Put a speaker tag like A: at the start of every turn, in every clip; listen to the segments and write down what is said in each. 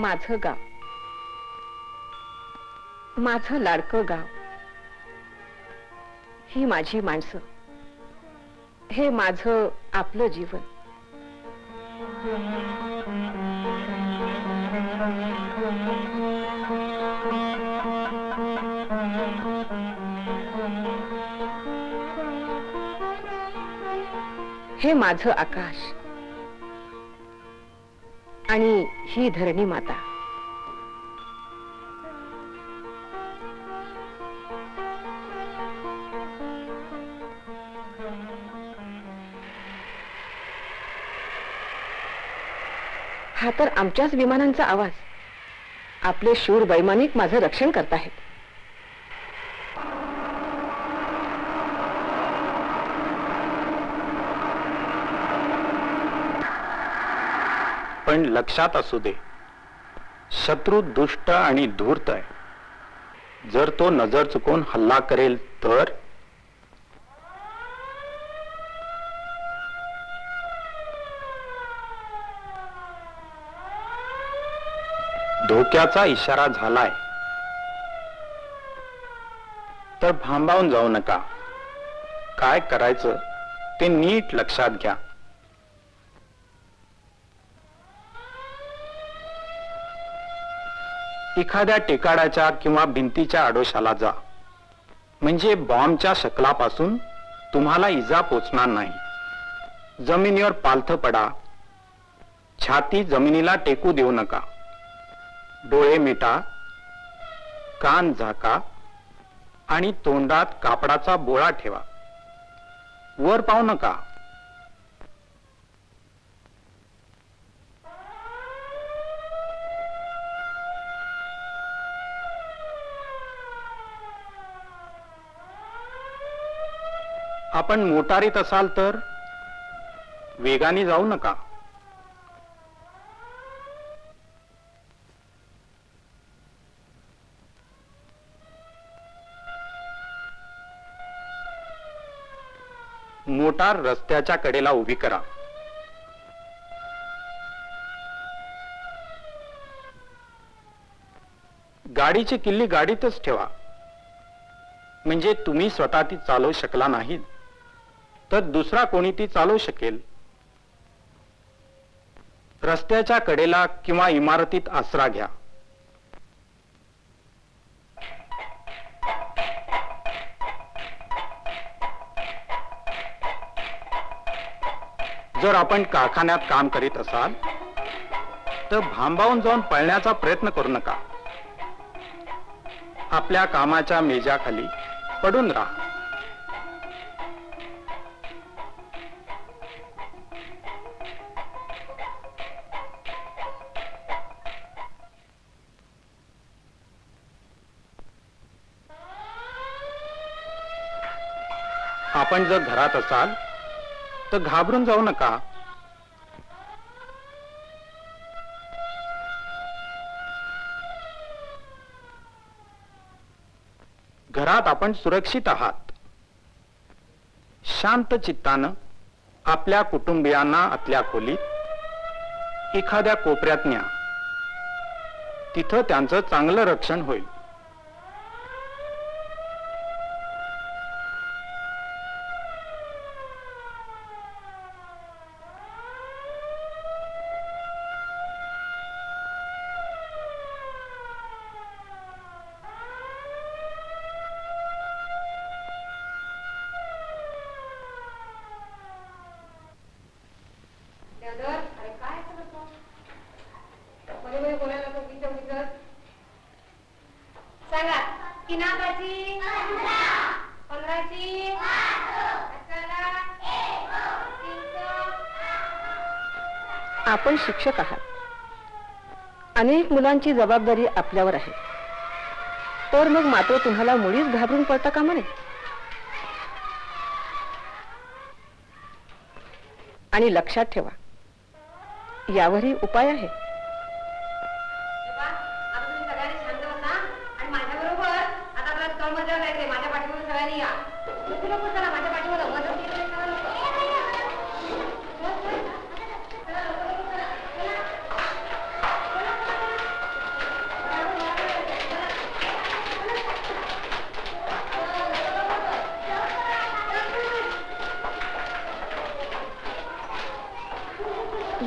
A: माझं गाव, माझं लाडकं गाव, ही माझी माणसं, हे माझं आपलं जीवन. हे माझं आकाश आणि ही धरणी माता. हा तर आमच्याच विमानांचा आवाज. आपले शूर वैमानिक माझं रक्षण करत आहेत.
B: पण लक्षात असू दे, शत्रू दुष्ट आणि धूर्त आहे. जर तो नजर चुकून हल्ला करेल तर धोक्याचा इशारा झालाय तर भांबावून जाऊ नका. काय करायचं ते नीट लक्षात घ्या. एखाद्या टेकाडाच्या किंवा भिंतीच्या आडोशाला जा, म्हणजे बॉम्बच्या शकलापासून तुम्हाला इजा पोचणार नाही. जमिनीवर पालथ पडा, छाती जमिनीला टेकू देऊ नका. डोळे मिटा, कान झाका आणि तोंडात कापडाचा बोळा ठेवा. वर पाहू नका. आपण मोटारीत असाल तर वेगाने जाऊ नका. मोटार रस्त्याच्या कडेला उभी करा. गाडीची किल्ली गाडीतच ठेवा, म्हणजे तुम्ही स्वतः ती चालवू शकला नाही तर दुसरा कोणी ती चालवू शकेल. रस्त्याच्या कडेला किंवा इमारतीत आसरा घ्या. जर आपण कारखान्यात काम करीत असाल तर भांबावून जाऊन पळण्याचा प्रयत्न करू नका. आपल्या कामाच्या मेजाखाली पडून राहा. आपण जर घरात असाल तर घाबरून जाऊ नका. घरात आपण सुरक्षित आहात. शांत चित्तानं आपल्या कुटुंबियांना आतल्या खोलीत एखाद्या कोपऱ्यात न्या. तिथं त्यांचं चांगलं रक्षण होईल.
A: आपण शिक्षक आहात. अनेक मुलांची जबाबदारी आपल्यावर आहे. तर मग मात्र तुम्हाला मुळीच घाबरून पडता कामा नये. आणि लक्षात ठेवा, यावरही उपाय आहे.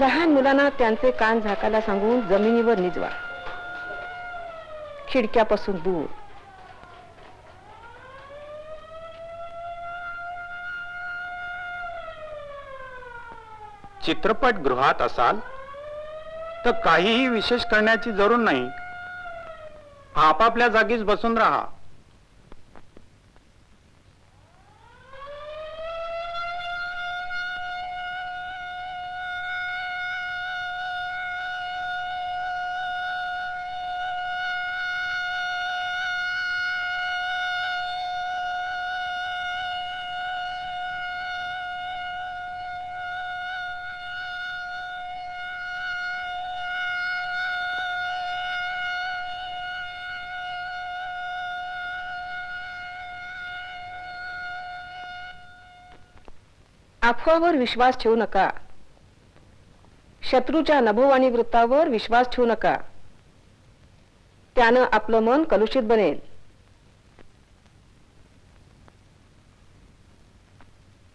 A: लहान मुलांना त्यांचे कान झाकायला सांगून जमिनीवर निजवा, खिडक्यापासून दूर.
B: चित्रपटगृहात असाल तर काहीही विशेष करण्याची जरूर नाही. आपापल्या जागीच बसून राहा.
A: अफवावर विश्वास ठेवू नका. शत्रूच्या नभोवाणी वृत्तावर विश्वास ठेवू नका. त्यानं आपलं मन कलुषित बनेल.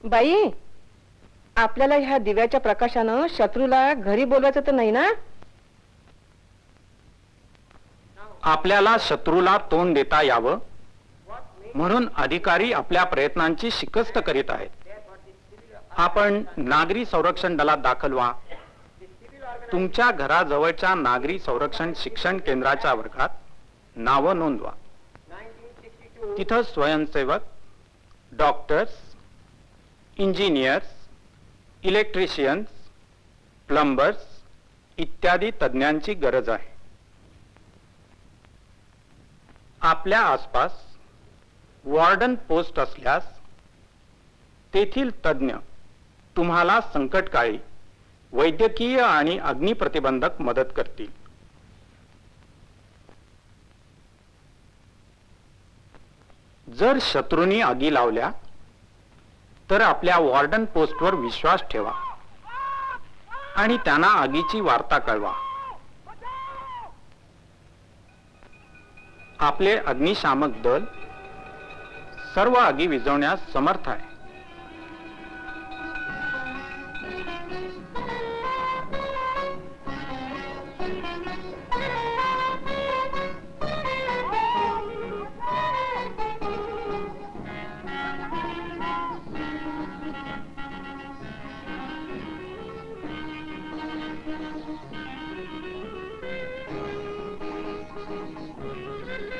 A: बाई, आपल्याला ह्या दिव्याच्या प्रकाशानं शत्रूला घरी बोलवायचं तर नाही ना?
B: आपल्याला शत्रूला तोंड देता यावं म्हणून अधिकारी आपल्या प्रयत्नांची शिकस्त करीत आहेत. आपण नागरी संरक्षण दलात दाखल व्हा. तुमच्या घराजवळच्या नागरी संरक्षण शिक्षण केंद्राच्या वर्गात नावं नोंदवा. तिथं स्वयंसेवक, डॉक्टर्स, इंजिनियर्स, इलेक्ट्रिशियन्स, प्लंबर्स इत्यादी तज्ञांची गरज आहे. आपल्या आसपास वॉर्डन पोस्ट असल्यास तेथील तज्ञ तुम्हाला संकटकाळी वैद्यकीय आणि अग्निप्रतिबंधक मदत करतील. जर शत्रूंनी आगी लावल्या तर आपल्या वॉर्डन पोस्टवर विश्वास ठेवा आणि त्यांना आगीची वार्ता कळवा. आपले अग्निशामक दल सर्व आगी विझवण्यास समर्थ आहे.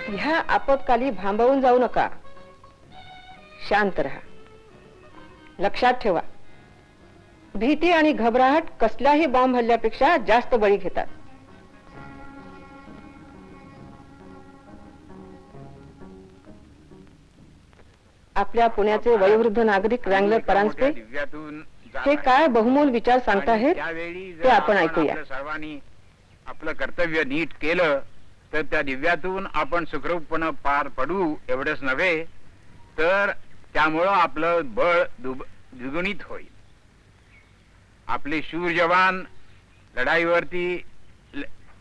A: ह्या आपत्काली भांबावून जाऊ नका. शांत राहा. लक्षात ठेवा, भीती आणि घबराहट कसल्याही बॉम्ब हल्ल्यापेक्षा जास्त बळी घेतात. आपल्या पुण्याचे वयोवृद्ध नागरिक रँगलर परांजपे हे काय बहुमोल विचार सांगताहेत ते आपण ऐकूया.
C: सर्वांनी आपलं कर्तव्य नीट केलं तर त्या दिव्यातून आपण सुखरूपपणे पार पडू. एवढंच नव्हे तर त्यामुळं आपलं बळ द्विगुणित होईल. आपले शूर जवान लढाईवरती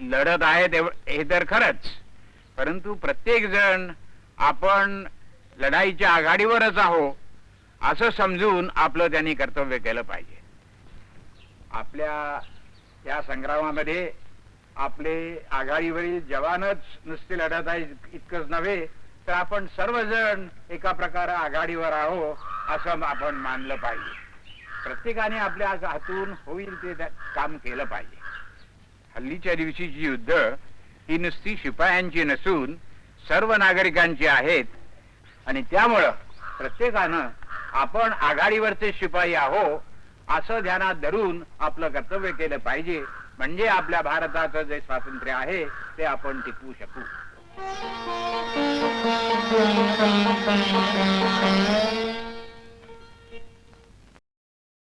C: लढत आहेत हे तर खरंच, परंतु प्रत्येक जण आपण लढाईच्या आघाडीवरच आहो असं समजून आपलं त्यांनी कर्तव्य केलं पाहिजे. आपल्या या संग्रामामध्ये आपले आघाडीवरील जवानच नुसते लढत आहे इतकंच नव्हे तर आपण सर्वजण एका प्रकारे आघाडीवर आहो असं आपण मानलं पाहिजे. प्रत्येकाने आपल्या हातून होईल ते काम केलं पाहिजे. हल्लीच्या दिवशीची युद्ध ही नुसती शिपायांची नसून सर्व नागरिकांची आहेत आणि त्यामुळं प्रत्येकानं आपण आघाडीवरचे शिपाई आहो असं ध्यानात धरून आपलं कर्तव्य केलं पाहिजे. म्हणजे आपल्या भारताचं जे स्वातंत्र्य आहे ते आपण टिकवू शकू.